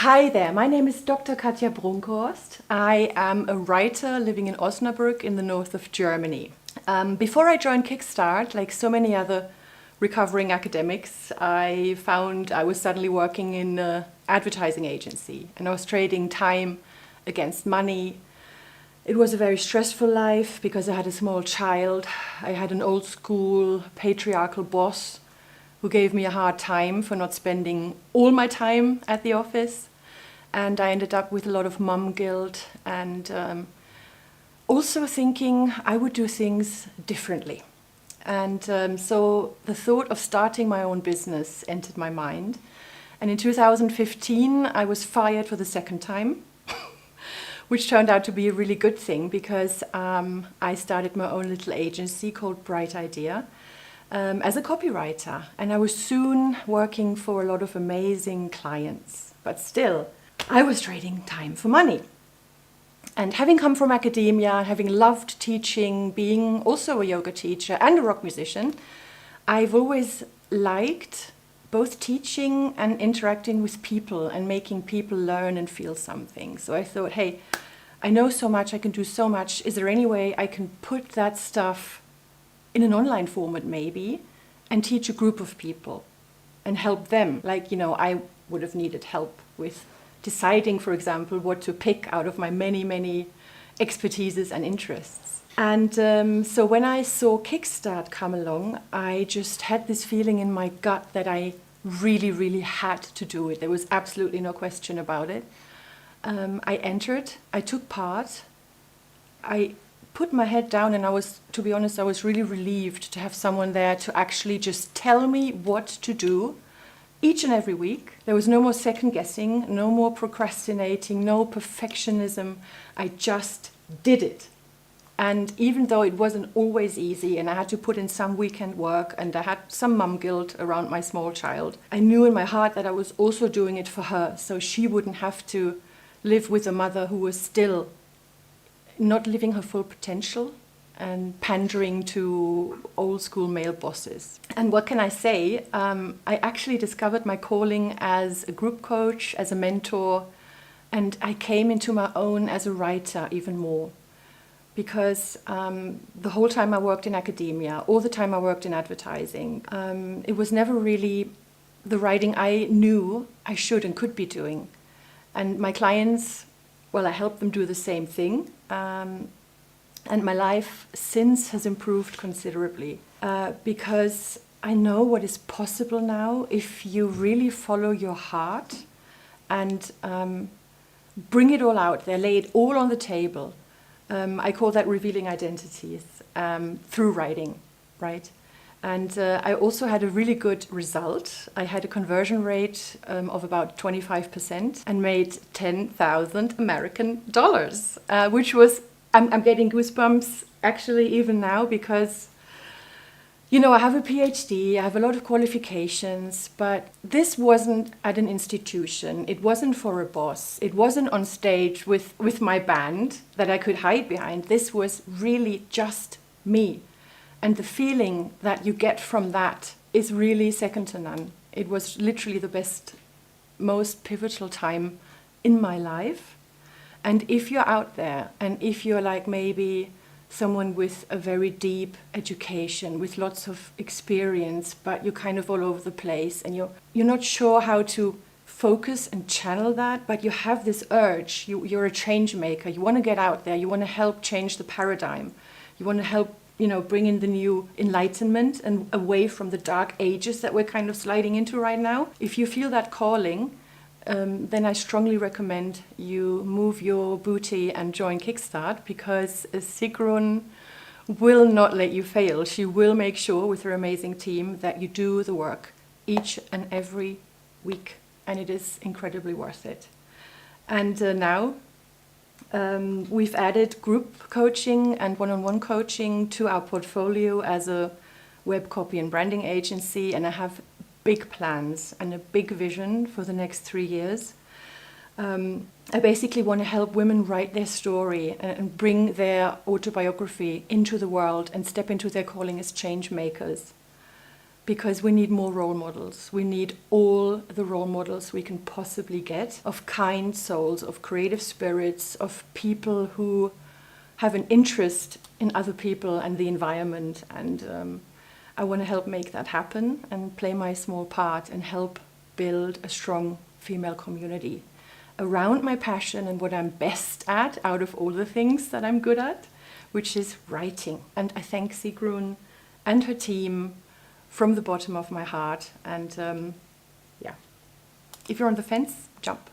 Hi there, my name is Dr. Katja Brunkhorst. I am a writer living in Osnabrück in the north of Germany. Before I joined Kickstart, like so many other recovering academics, I found I was suddenly working in an advertising agency and I was trading time against money. It was a very stressful life because I had a small child. I had an old school patriarchal boss who gave me a hard time for not spending all my time at the office. And I ended up with a lot of mum guilt and also thinking I would do things differently. And so the thought of starting my own business entered my mind. And in 2015, I was fired for the second time, which turned out to be a really good thing because I started my own little agency called Bright Idea as a copywriter. And I was soon working for a lot of amazing clients. But still, I was trading time for money. And having come from academia, having loved teaching, being also a yoga teacher and a rock musician, I've always liked both teaching and interacting with people and making people learn and feel something. So I thought, hey, I know so much, I can do so much. Is there any way I can put that stuff in an online format maybe and teach a group of people and help them? Like, you know, I would have needed help with deciding, for example, what to pick out of my many expertises and interests. And so when I saw Kickstart come along, I just had this feeling in my gut that I really had to do it. There was absolutely no question about it. I entered, I took part, I put my head down and I was, to be honest, I was really relieved to have someone there to actually just tell me what to do each and every week. There was no more second guessing, no more procrastinating, no perfectionism. I just did it. And even though it wasn't always easy and I had to put in some weekend work and I had some mum guilt around my small child, I knew in my heart that I was also doing it for her, so she wouldn't have to live with a mother who was still not living her full potential and pandering to old school male bosses. And what can I say? I actually discovered my calling as a group coach, as a mentor, and I came into my own as a writer even more. Because the whole time I worked in academia, all the time I worked in advertising, it was never really the writing I knew I should and could be doing. And my clients, well, I helped them do the same thing. And my life since has improved considerably because I know what is possible now if you really follow your heart and bring it all out there, lay it all on the table. I call that revealing identities through writing, right? And I also had a really good result. I had a conversion rate of about 25% and made 10,000 American dollars, which was, I'm getting goosebumps actually even now because, you know, I have a PhD, I have a lot of qualifications, but this wasn't at an institution. It wasn't for a boss. It wasn't on stage with my band that I could hide behind. This was really just me. And the feeling that you get from that is really second to none. It was literally the best, most pivotal time in my life. And if you're out there and if you're like maybe someone with a very deep education, with lots of experience, but you're kind of all over the place and you're not sure how to focus and channel that, but you have this urge, you're a change maker, you want to get out there, you want to help change the paradigm, you want to help, you know, bring in the new enlightenment and away from the dark ages that we're kind of sliding into right now. If you feel that calling, then I strongly recommend you move your booty and join Kickstart because Sigrun will not let you fail. She will make sure with her amazing team that you do the work each and every week, and it is incredibly worth it. And now we've added group coaching and one-on-one coaching to our portfolio as a web copy and branding agency, and I have big plans and a big vision for the next 3 years. I basically want to help women write their story and bring their autobiography into the world and step into their calling as change makers. because we need more role models. We need all the role models we can possibly get of kind souls, of creative spirits, of people who have an interest in other people and the environment. And I want to help make that happen and play my small part and help build a strong female community around my passion and what I'm best at out of all the things that I'm good at, which is writing. And I thank Sigrun and her team from the bottom of my heart. And yeah, if you're on the fence, jump.